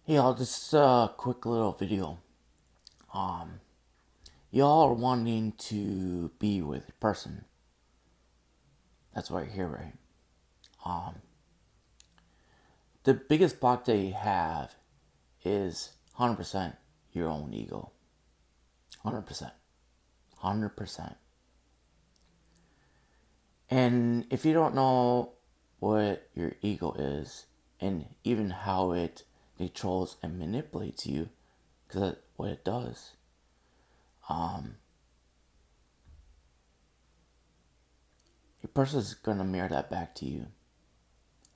Hey y'all, just a quick little video. Um, y'all are wanting to be with a person. That's why you're here, right? Um, the biggest block that you have is 100% your own ego. 100%. 100%. And if you don't know what your ego is, and even how it controls and manipulates you, because that's what it does, your person is going to mirror that back to you.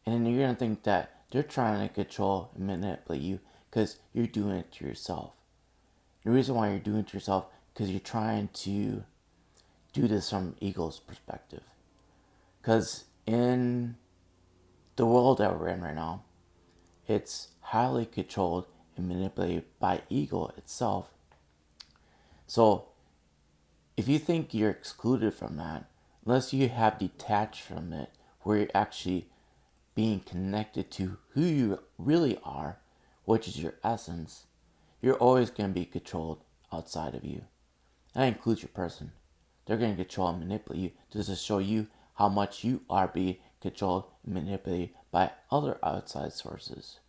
And then you're going to think that they're trying to control and manipulate you because you're doing it to yourself. The reason why you're doing it to yourself because you're trying to do this from ego's perspective. Because in the world that we're in right now, it's highly controlled and manipulated by ego itself. So if you think you're excluded from that, unless you have detached from it, where you're actually being connected to who you really are, which is your essence, you're always going to be controlled outside of you. And that includes your person. They're going to control and manipulate you just to show you how much you are being controlled and manipulated by other outside sources.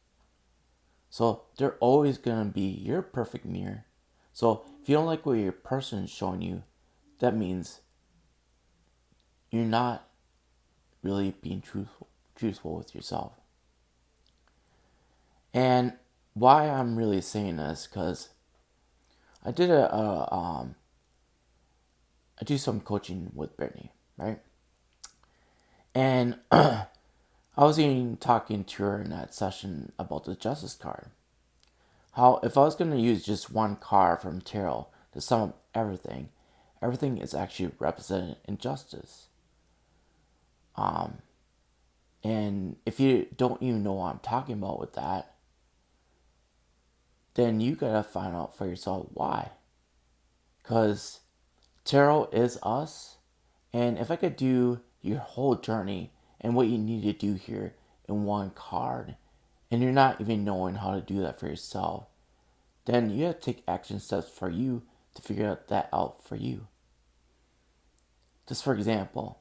So they're always going to be your perfect mirror. So if you don't like what your person is showing you, that means you're not really being truthful with yourself. And why I'm really saying this, because I did I do some coaching with Brittany, right? And I was even talking to her in that session about the justice card. How if I was going to use just one card from tarot to sum up everything, everything is actually represented in justice. And if you don't even know what I'm talking about with that, then you gotta find out for yourself why. Because tarot is us, and if I could do your whole journey and what you need to do here in one card, and you're not even knowing how to do that for yourself, then you have to take action steps for you to figure that out for you. Just for example,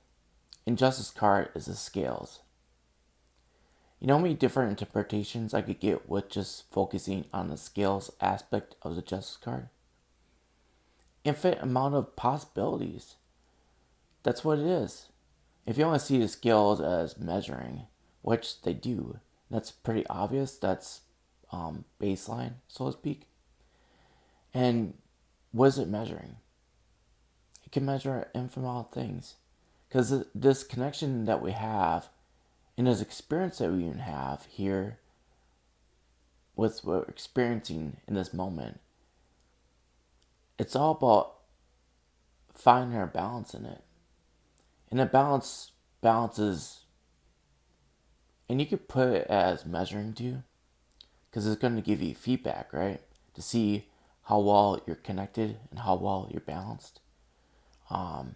injustice card is the scales. You know how many different interpretations I could get with just focusing on the scales aspect of the justice card? Infinite amount of possibilities. That's what it is. If you want to see the scales as measuring, which they do, that's pretty obvious. That's baseline, so to speak. And what is it measuring? It can measure infinite amount of things. Because this connection that we have and this experience that we even have here with what we're experiencing in this moment, it's all about finding our balance in it. And the balances, and you could put it as measuring too, because it's going to give you feedback, right? To see how well you're connected and how well you're balanced. The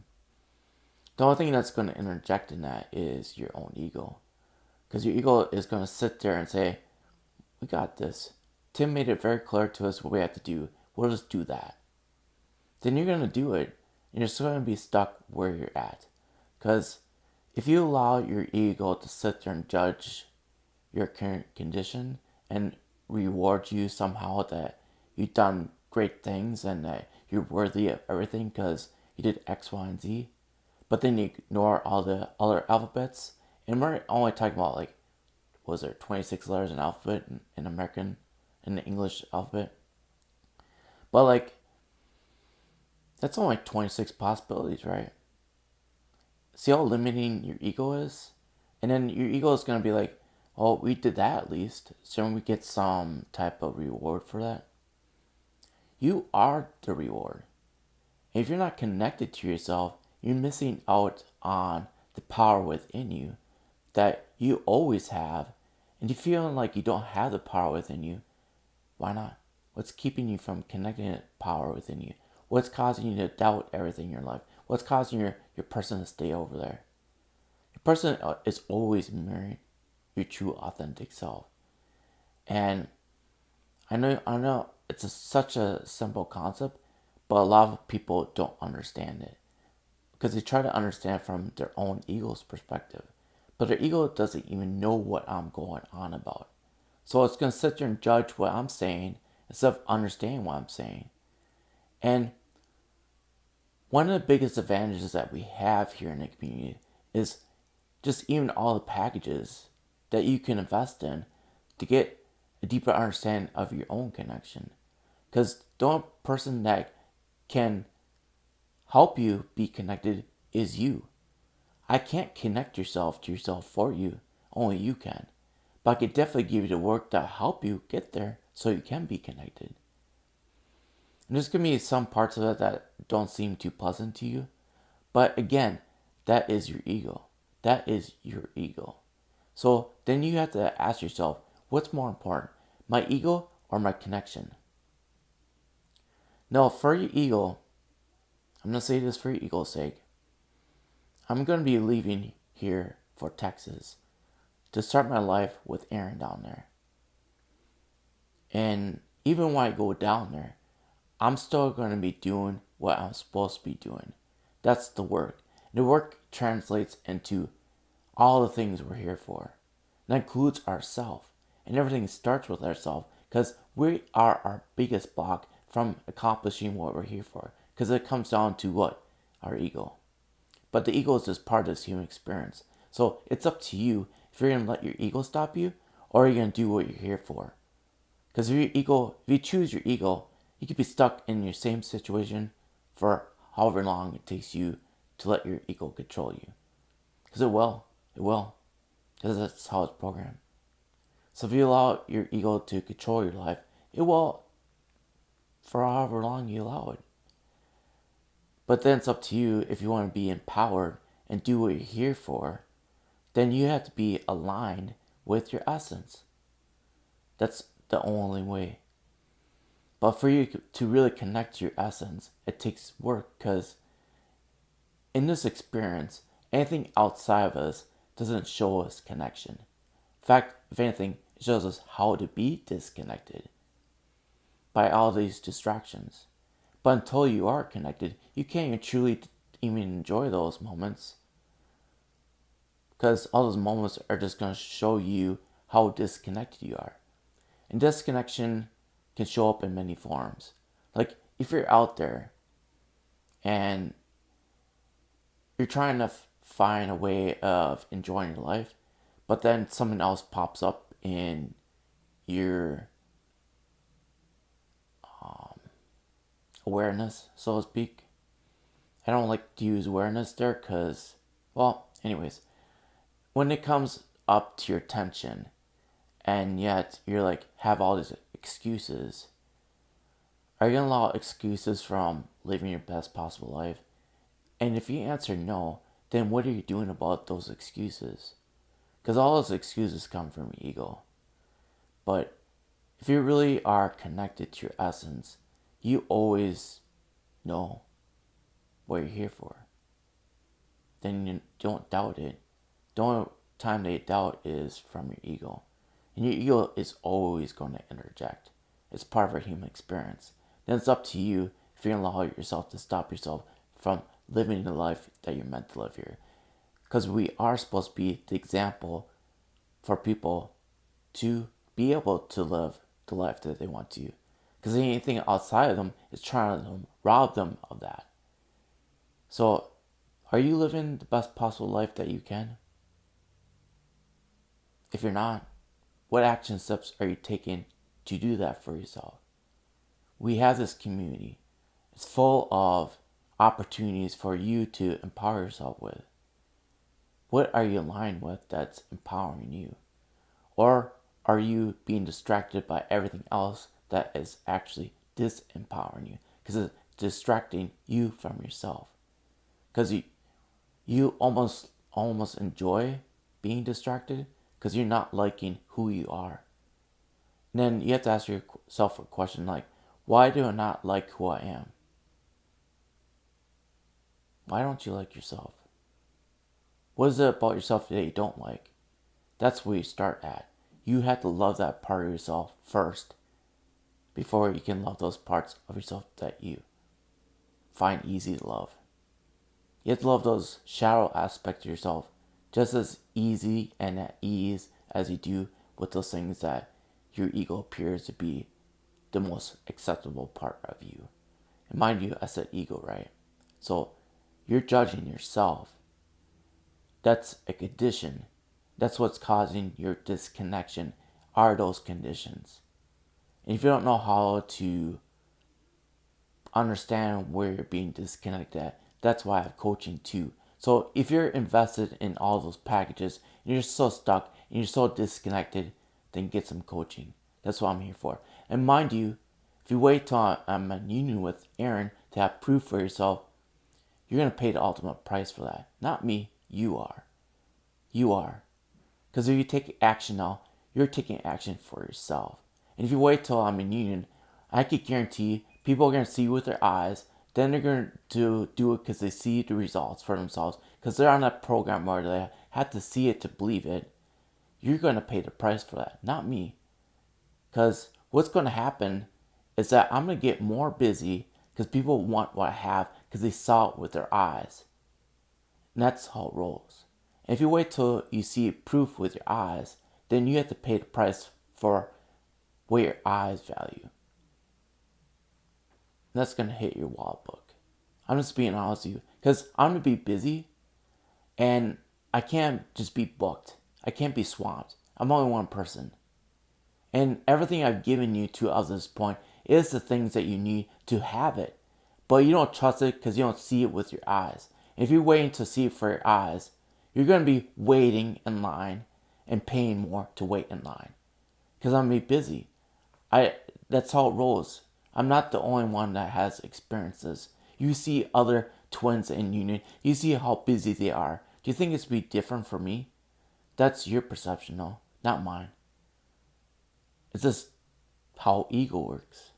only thing that's going to interject in that is your own ego. Because your ego is going to sit there and say, we got this. Tim made it very clear to us what we have to do. We'll just do that. Then you're going to do it, and you're still going to be stuck where you're at. Because if you allow your ego to sit there and judge your current condition and reward you somehow that you've done great things and that you're worthy of everything because you did X, Y, and Z, but then you ignore all the other alphabets, and we're only talking about like, was there 26 letters in alphabet in American, in the English alphabet? But like, that's only 26 possibilities, right? See how limiting your ego is? And then your ego is going to be like, oh, we did that at least. Shouldn't we get some type of reward for that? You are the reward. And if you're not connected to yourself, you're missing out on the power within you that you always have. And if you feel like you don't have the power within you, why not? What's keeping you from connecting that power within you? What's causing you to doubt everything in your life? What's causing your person to stay over there? Your person is always mirroring your true authentic self. And I know it's such a simple concept, but a lot of people don't understand it because they try to understand from their own ego's perspective. But their ego doesn't even know what I'm going on about. So it's going to sit there and judge what I'm saying instead of understanding what I'm saying. And one of the biggest advantages that we have here in the community is just even all the packages that you can invest in to get a deeper understanding of your own connection. Because the only person that can help you be connected is you. I can't connect yourself to yourself for you. Only you can. But I could definitely give you the work that help you get there so you can be connected. And there's going to be some parts of it that don't seem too pleasant to you. But again, that is your ego. That is your ego. So then you have to ask yourself, what's more important, my ego or my connection? Now, for your ego, I'm going to say this for your ego's sake. I'm going to be leaving here for Texas to start my life with Aaron down there. And even when I go down there, I'm still going to be doing what I'm supposed to be doing. That's the work. The work translates into all the things we're here for. That includes ourselves. And everything starts with ourselves because we are our biggest block from accomplishing what we're here for. Because it comes down to what? Our ego. But the ego is just part of this human experience. So it's up to you if you're going to let your ego stop you or are you going to do what you're here for. Because if you choose your ego, you could be stuck in your same situation for however long it takes you to let your ego control you. Because it will. It will. Because that's how it's programmed. So if you allow your ego to control your life, it will for however long you allow it. But then it's up to you if you want to be empowered and do what you're here for, then you have to be aligned with your essence. That's the only way. But for you to really connect to your essence, it takes work because in this experience, anything outside of us doesn't show us connection. In fact, if anything, it shows us how to be disconnected by all these distractions. But until you are connected, you can't even truly even enjoy those moments. Because all those moments are just going to show you how disconnected you are. And disconnection can show up in many forms. Like if you're out there and you're trying to find a way of enjoying your life, but then someone else pops up in your awareness, so to speak. I don't like to use awareness there because, well, anyways, when it comes up to your attention and yet you're like, have all these excuses, are you going to allow excuses from living your best possible life? And if you answer no, then what are you doing about those excuses? Because all those excuses come from your ego. But if you really are connected to your essence, you always know what you're here for. Then you don't doubt it. The only time they doubt is from your ego. And your ego is always going to interject. It's part of our human experience. Then it's up to you if you're going to allow yourself to stop yourself from living the life that you're meant to live here. Because we are supposed to be the example for people to be able to live the life that they want to. Because anything outside of them is trying to rob them of that. So, are you living the best possible life that you can? If you're not, what action steps are you taking to do that for yourself? We have this community. It's full of opportunities for you to empower yourself with. What are you aligned with that's empowering you? Or are you being distracted by everything else that is actually disempowering you? Because it's distracting you from yourself. Because you almost enjoy being distracted because you're not liking who you are. And then you have to ask yourself a question like, why do I not like who I am? Why don't you like yourself? What is it about yourself that you don't like? That's where you start at. You have to love that part of yourself first. before you can love those parts of yourself that you find easy to love. You have to love those shallow aspects of yourself just as easy and at ease as you do with those things that your ego appears to be the most acceptable part of you. And mind you, I said ego, right? So you're judging yourself. That's a condition. That's what's causing your disconnection, are those conditions. And if you don't know how to understand where you're being disconnected at, that's why I have coaching too. So if you're invested in all those packages and you're so stuck and you're so disconnected, then get some coaching. That's what I'm here for. And mind you, if you wait till I'm in union with Aaron to have proof for yourself, you're going to pay the ultimate price for that. Not me, you are. You are. Because if you take action now, you're taking action for yourself. And if you wait till I'm in union, I could guarantee people are going to see you with their eyes. Then they're going to do it because they see the results for themselves. Because they're on that program where they have to see it to believe it. You're going to pay the price for that, not me. Because what's going to happen is that I'm going to get more busy because people want what I have because they saw it with their eyes. And that's how it rolls. And if you wait till you see proof with your eyes, then you have to pay the price for what your eyes value. And that's going to hit your wallet book. I'm just being honest with you. Because I'm going to be busy and I can't just be booked. I can't be swamped. I'm only one person. And everything I've given you to up to this point is the things that you need to have it. But you don't trust it because you don't see it with your eyes. And if you're waiting to see it for your eyes, you're going to be waiting in line and paying more to wait in line. Because I'm going to be busy. That's how it rolls. I'm not the only one that has experiences. You see other twins in union. You see how busy they are. Do you think it's be different for me? That's your perception, though, not mine. It's just how ego works.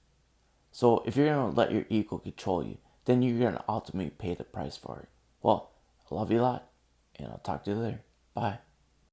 So if you're going to let your ego control you, then you're going to ultimately pay the price for it. Well, I love you a lot, and I'll talk to you later. Bye.